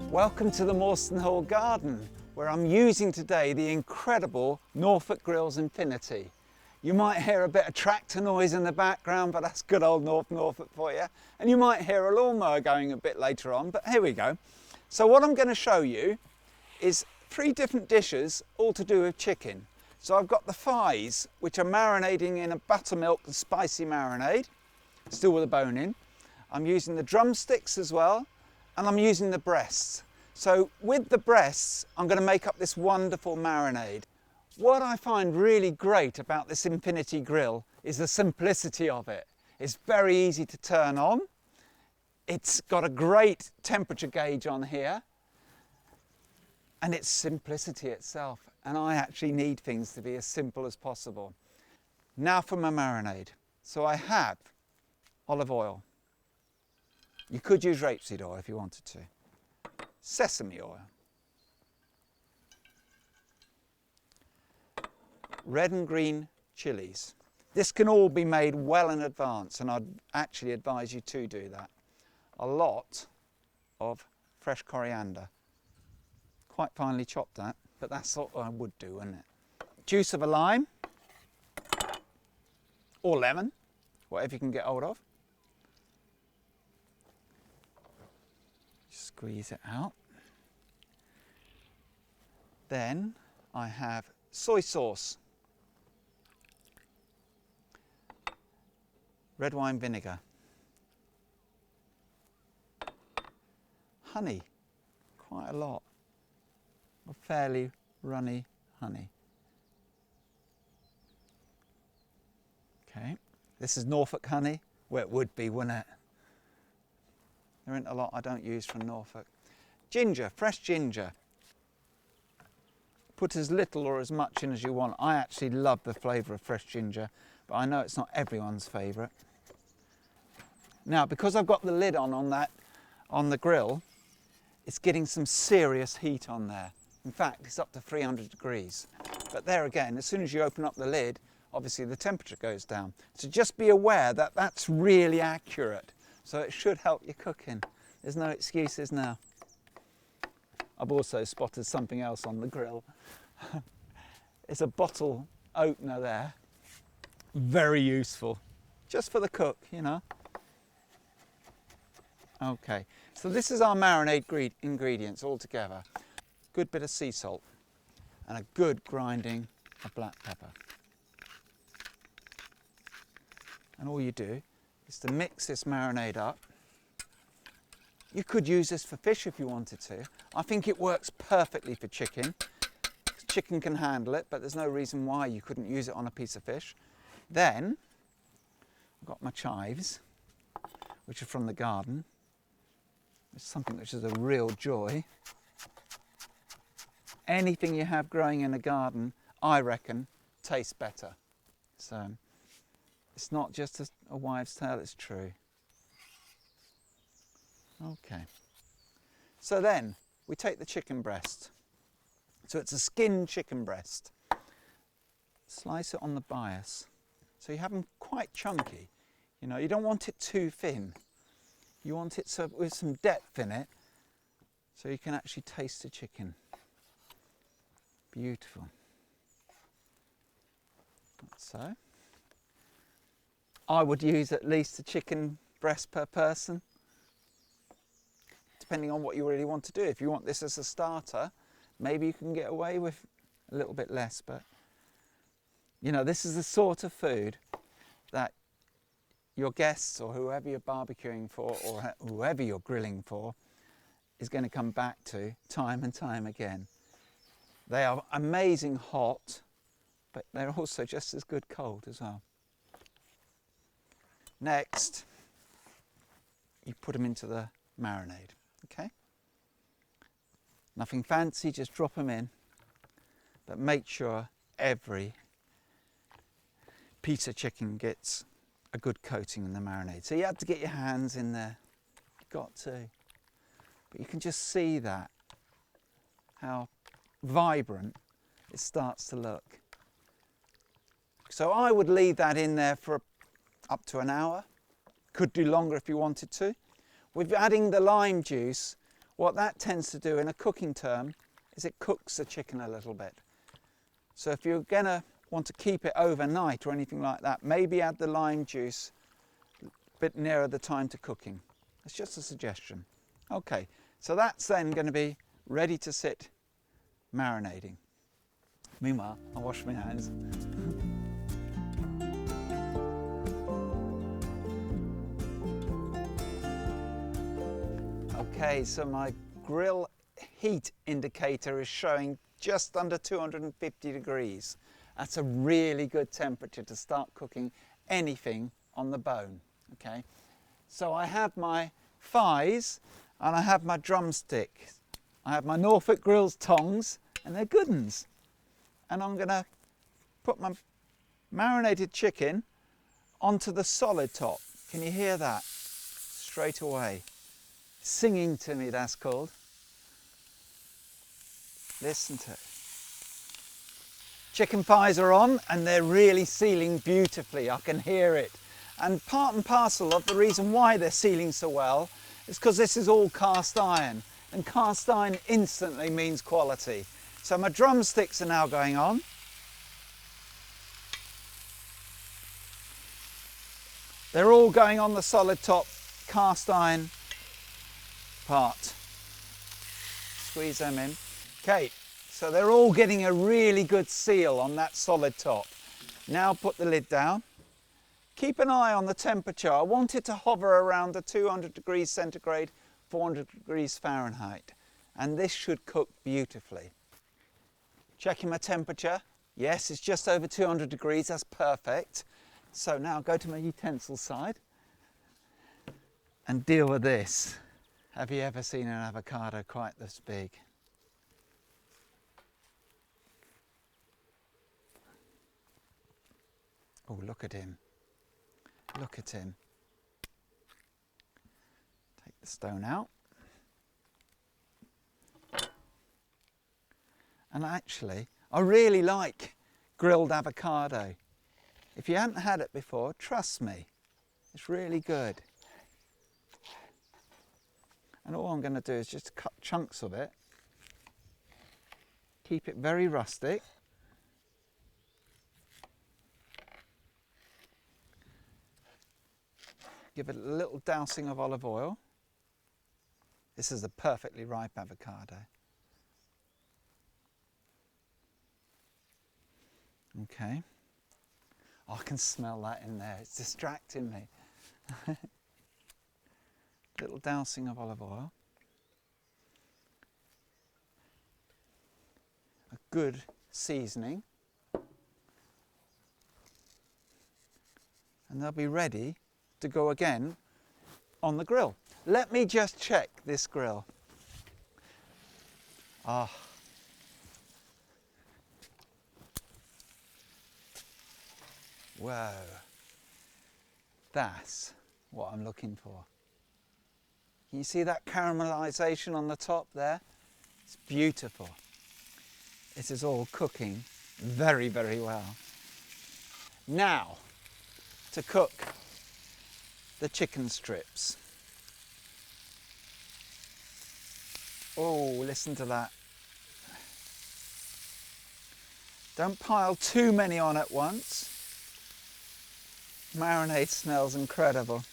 Welcome to the Morston Hall Garden, where I'm using today the incredible Norfolk Grills Infinity. You might hear a bit of tractor noise in the background, but that's good old Norfolk for you. And you might hear a lawnmower going a bit later on, but here we go. So what I'm going to show you is 3 different dishes, all to do with chicken. So I've got the thighs, which are marinating in a buttermilk and spicy marinade, still with a bone in. I'm using the drumsticks as well, and I'm using the breasts. So with the breasts, I'm going to make up this wonderful marinade. What I find really great about this Infinity grill is the simplicity of it. It's very easy to turn on. It's got a great temperature gauge on here, and it's simplicity itself. And I actually need things to be as simple as possible. Now for my marinade. So I have olive oil. You could use rapeseed oil if you wanted to. Sesame oil. Red and green chilies. This can all be made well in advance, and I'd actually advise you to do that. A lot of fresh coriander. Quite finely chopped that, but that's what I would do, wouldn't it? Juice of a lime, or lemon, whatever you can get hold of. Squeeze it out. Then I have soy sauce, red wine vinegar, honey, quite a lot, a fairly runny honey. Okay, this is Norfolk honey. Well, it would be, wouldn't it? There isn't a lot I don't use from Norfolk. Ginger, fresh ginger. Put as little or as much in as you want. I actually love the flavour of fresh ginger, but I know it's not everyone's favourite. Now, because I've got the lid on the grill, it's getting some serious heat on there. In fact, it's up to 300 degrees. But there again, as soon as you open up the lid, obviously the temperature goes down. So just be aware that that's really accurate. So it should help your cooking. There's no excuses now. I've also spotted something else on the grill. It's a bottle opener there. Very useful. Just for the cook, you know. Okay, so this is our marinade ingredients all together. Good bit of sea salt and a good grinding of black pepper. And all you do is to mix this marinade up. You could use this for fish if you wanted to. I think it works perfectly for chicken. Chicken can handle it, but there's no reason why you couldn't use it on a piece of fish. Then, I've got my chives, which are from the garden. It's something which is a real joy. Anything you have growing in a garden, I reckon, tastes better. So, it's not just a wives' tale, it's true. Okay. So then, we take the chicken breast. So it's a skinned chicken breast. Slice it on the bias. So you have them quite chunky. You know, you don't want it too thin. You want it with some depth in it, so you can actually taste the chicken. Beautiful. Like so. I would use at least a chicken breast per person, depending on what you really want to do. If you want this as a starter, maybe you can get away with a little bit less, but you know, this is the sort of food that your guests or whoever you're barbecuing for or whoever you're grilling for is going to come back to time and time again. They are amazing hot, but they're also just as good cold as well. Next, you put them into the marinade, okay? Nothing fancy, just drop them in, but make sure every piece of chicken gets a good coating in the marinade. So you have to get your hands in there, you've got to. But you can just see that, how vibrant it starts to look. So I would leave that in there for up to an hour. Could do longer if you wanted to. With adding the lime juice, what that tends to do in a cooking term is it cooks the chicken a little bit. So if you're gonna want to keep it overnight or anything like that, maybe add the lime juice a bit nearer the time to cooking. It's just a suggestion. Okay, so that's then going to be ready to sit marinating. Meanwhile, I'll wash my hands. Okay, so my grill heat indicator is showing just under 250 degrees. That's a really good temperature to start cooking anything on the bone. Okay, so I have my thighs and I have my drumstick. I have my Norfolk Grills tongs and they're good uns. And I'm going to put my marinated chicken onto the solid top. Can you hear that? Straight away. Singing to me, that's called. Listen to it. Chicken thighs are on and they're really sealing beautifully. I can hear it. And part and parcel of the reason why they're sealing so well is because this is all cast iron. And cast iron instantly means quality. So my drumsticks are now going on. They're all going on the solid top cast iron part. Squeeze them in. Okay, so they're all getting a really good seal on that solid top. Now put the lid down. Keep an eye on the temperature. I want it to hover around the 200 degrees centigrade, 400 degrees Fahrenheit. And this should cook beautifully. Checking my temperature. Yes, it's just over 200 degrees. That's perfect. So now go to my utensil side and deal with this. Have you ever seen an avocado quite this big? Oh, look at him. Look at him. Take the stone out. And actually, I really like grilled avocado. If you hadn't had it before, trust me, it's really good. And all I'm going to do is just cut chunks of it. Keep it very rustic. Give it a little dousing of olive oil. This is a perfectly ripe avocado. Okay. Oh, I can smell that in there. It's distracting me. Little dousing of olive oil. A good seasoning. And they'll be ready to go again on the grill. Let me just check this grill. Ah. Whoa. That's what I'm looking for. Can you see that caramelization on the top there? It's beautiful. It is all cooking very, very well. Now, to cook the chicken strips. Oh, listen to that. Don't pile too many on at once. Marinade smells incredible.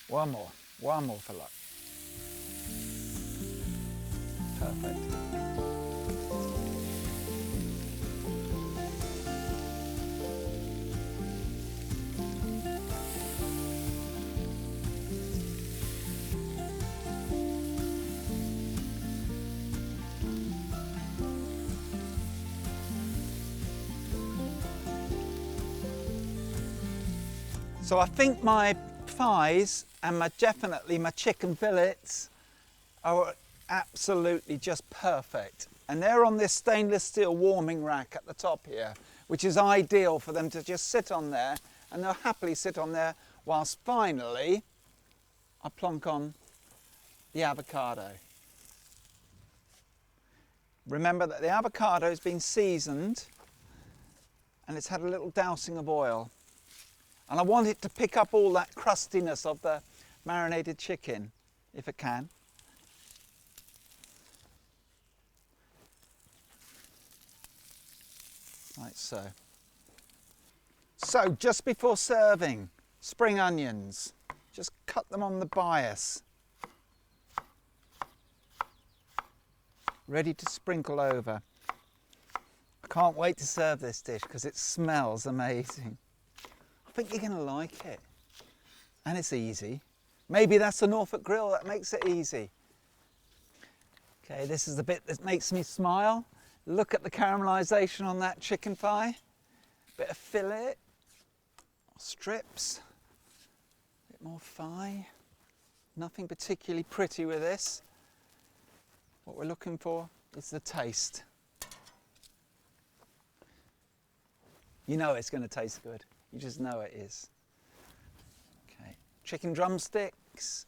One more for luck. Perfect. So I think my thighs and definitely my chicken fillets are absolutely just perfect. And they're on this stainless steel warming rack at the top here, which is ideal for them to just sit on there, and they'll happily sit on there whilst finally I plonk on the avocado. Remember that the avocado has been seasoned and it's had a little dousing of oil. And I want it to pick up all that crustiness of the marinated chicken, if it can. Like so. So just before serving, spring onions, just cut them on the bias. Ready to sprinkle over. I can't wait to serve this dish because it smells amazing. I think you're going to like it. And it's easy. Maybe that's the Norfolk grill that makes it easy. Okay, this is the bit that makes me smile. Look at the caramelisation on that chicken thigh. Bit of fillet, strips, a bit more thigh. Nothing particularly pretty with this. What we're looking for is the taste. You know it's going to taste good. You just know it is. Okay, chicken drumsticks.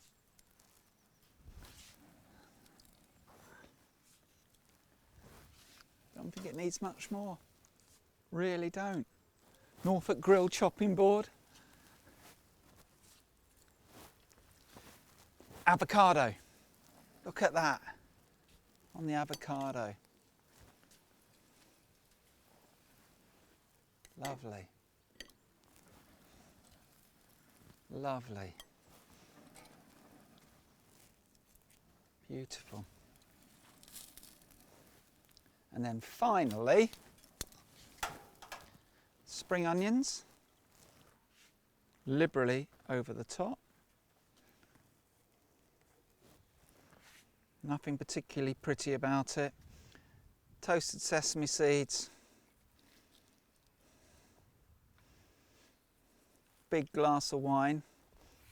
Don't think it needs much more. Really don't. Norfolk grill chopping board. Avocado. Look at that on the avocado. Lovely. Lovely. Beautiful. And then finally, spring onions, liberally over the top. Nothing particularly pretty about it. Toasted sesame seeds. Big glass of wine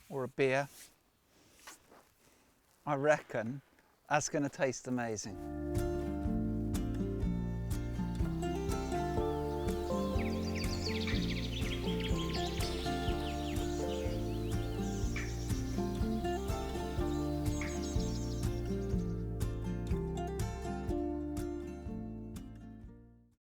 or a beer. I reckon that's going to taste amazing.